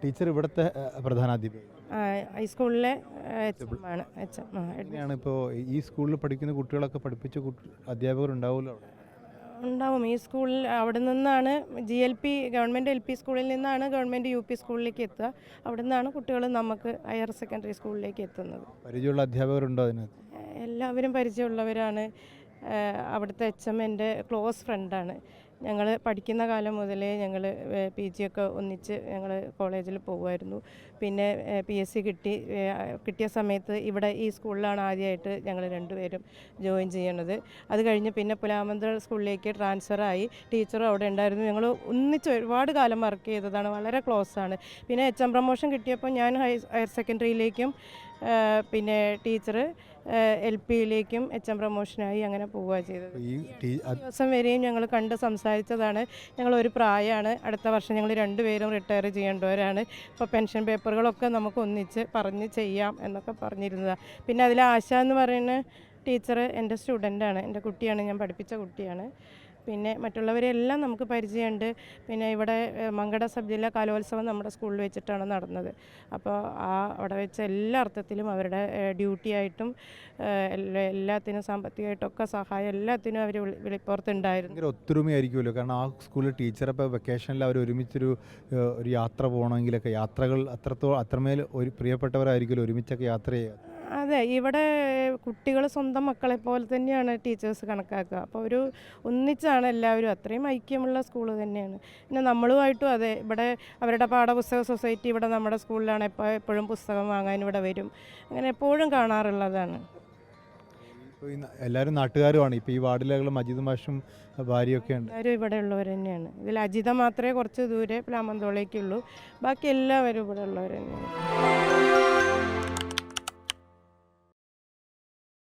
Teacher ഇവിടുത്തെ പ്രധാനാധ്യാപിക ഹൈസ്കൂളിലെ ആണ് എങ്ങനെയാണ് ഇപ്പോൾ ഈ സ്കൂളിൽ പഠിക്കുന്ന കുട്ടികളൊക്കെ പഠിപ്പിച്ച അധ്യാപകർ ഉണ്ടാവുമല്ലോ അവിടെ? ഉണ്ടാവും. ഈ സ്കൂളിൽ അവിടെ നിന്നാണ് GLP ഗവൺമെൻറ് LP സ്കൂളിൽ നിന്നാണ് ഗവൺമെൻറ് UP സ്കൂളിലേക്ക് എത്തുക. അവിടെ നിന്നാണ് കുട്ടികൾ നമുക്ക് ഹയർ സെക്കൻഡറി സ്കൂളിലേക്ക് എത്തുന്നത്. പരിചയമുള്ള അധ്യാപകരുണ്ടോ അതിനകത്ത്? എല്ലാവരും പരിചയമുള്ളവരാണ്. അവിടുത്തെ HM എൻ്റെ ക്ലോസ് ഫ്രണ്ടാണ്. ഞങ്ങൾ പഠിക്കുന്ന കാലം മുതലേ ഞങ്ങൾ PG ഒക്കെ ഒന്നിച്ച് ഞങ്ങൾ കോളേജിൽ പോകുമായിരുന്നു. പിന്നെ PSC കിട്ടിയ സമയത്ത് ഇവിടെ ഈ സ്കൂളിലാണ് ആദ്യമായിട്ട് ഞങ്ങൾ രണ്ടുപേരും ജോയിൻ ചെയ്യണത്. അത് കഴിഞ്ഞ് പിന്നെ പുലാമന്തൽ സ്കൂളിലേക്ക് ട്രാൻസ്ഫറായി. ടീച്ചറും അവിടെ ഉണ്ടായിരുന്നു. ഞങ്ങൾ ഒന്നിച്ച് ഒരുപാട് കാലം വർക്ക് ചെയ്തതാണ്. വളരെ ക്ലോസ് ആണ്. പിന്നെ HM പ്രൊമോഷൻ കിട്ടിയപ്പോൾ ഞാൻ ഹയർ സെക്കൻഡറിയിലേക്കും പിന്നെ ടീച്ചർ LPയിലേക്കും HM പ്രൊമോഷനായി അങ്ങനെ പോവുകയാണ് ചെയ്തത്. ദിവസം വരെയും ഞങ്ങൾ കണ്ട് സംസാരിച്ചതാണ്. ഞങ്ങളൊരു പ്രായമാണ്. അടുത്ത വർഷം ഞങ്ങൾ രണ്ടുപേരും റിട്ടയർ ചെയ്യേണ്ടവരാണ്. ഇപ്പോൾ പെൻഷൻ പേപ്പറുകളൊക്കെ നമുക്ക് ഒന്നിച്ച് പറഞ്ഞ് ചെയ്യാം എന്നൊക്കെ പറഞ്ഞിരുന്നതാണ്. പിന്നെ അതിൽ ആശ എന്ന് പറയുന്ന ടീച്ചർ എൻ്റെ സ്റ്റുഡൻ്റാണ്, എൻ്റെ കുട്ടിയാണ്, ഞാൻ പഠിപ്പിച്ച കുട്ടിയാണ്. പിന്നെ മറ്റുള്ളവരെല്ലാം നമുക്ക് പരിചയമുണ്ട്. പിന്നെ ഇവിടെ മങ്കട സബ് ജില്ലാ കലോത്സവം നമ്മുടെ സ്കൂളിൽ വെച്ചിട്ടാണ് നടന്നത്. അപ്പോൾ അവിടെ വെച്ച എല്ലാ അർത്ഥത്തിലും അവരുടെ ഡ്യൂട്ടി ആയിട്ടും എല്ലാത്തിനും സാമ്പത്തികമായിട്ടൊക്കെ സഹായം എല്ലാത്തിനും അവർ വിളിപ്പുറത്തുണ്ടായിരുന്നു. ഒത്തൊരുമയായിരിക്കുമല്ലോ, കാരണം ആ സ്കൂളിൽ ടീച്ചർ ഇപ്പോൾ വെക്കേഷനിൽ അവർ ഒരുമിച്ചൊരു യാത്ര പോകണമെങ്കിലൊക്കെ യാത്രകൾ അത്രമേൽ ഒരു പ്രിയപ്പെട്ടവരായിരിക്കുമല്ലോ, ഒരുമിച്ചൊക്കെ യാത്ര ചെയ്യുക. അതെ, ഇവിടെ കുട്ടികൾ സ്വന്തം മക്കളെ പോലെ തന്നെയാണ് ടീച്ചേഴ്സ് കണക്കാക്കുക. അപ്പോൾ ഒരു ഒന്നിച്ചാണ് എല്ലാവരും. അത്രയും ഐക്യമുള്ള സ്കൂൾ തന്നെയാണ്. പിന്നെ നമ്മളുമായിട്ടും അതെ, ഇവിടെ അവരുടെ പാഠപുസ്തക സൊസൈറ്റി ഇവിടെ നമ്മുടെ സ്കൂളിലാണ്. എപ്പോഴും പുസ്തകം വാങ്ങാൻ ഇവിടെ വരും. അങ്ങനെ എപ്പോഴും കാണാറുള്ളതാണ്. എല്ലാവരും നാട്ടുകാരുമാണ്. ഇപ്പോൾ ഈ വാർഡിലുള്ള മജീദ് മാഷും ഭാര്യയൊക്കെ ഉണ്ട്. എല്ലാവരും ഇവിടെ ഉള്ളവർ തന്നെയാണ്. ഇതിൽ അജിത മാത്രമേ കുറച്ച് ദൂരെ പ്ലാമന്തോളേക്കുള്ളൂ. ബാക്കി എല്ലാവരും ഇവിടെ ഉള്ളവർ തന്നെയാണ്.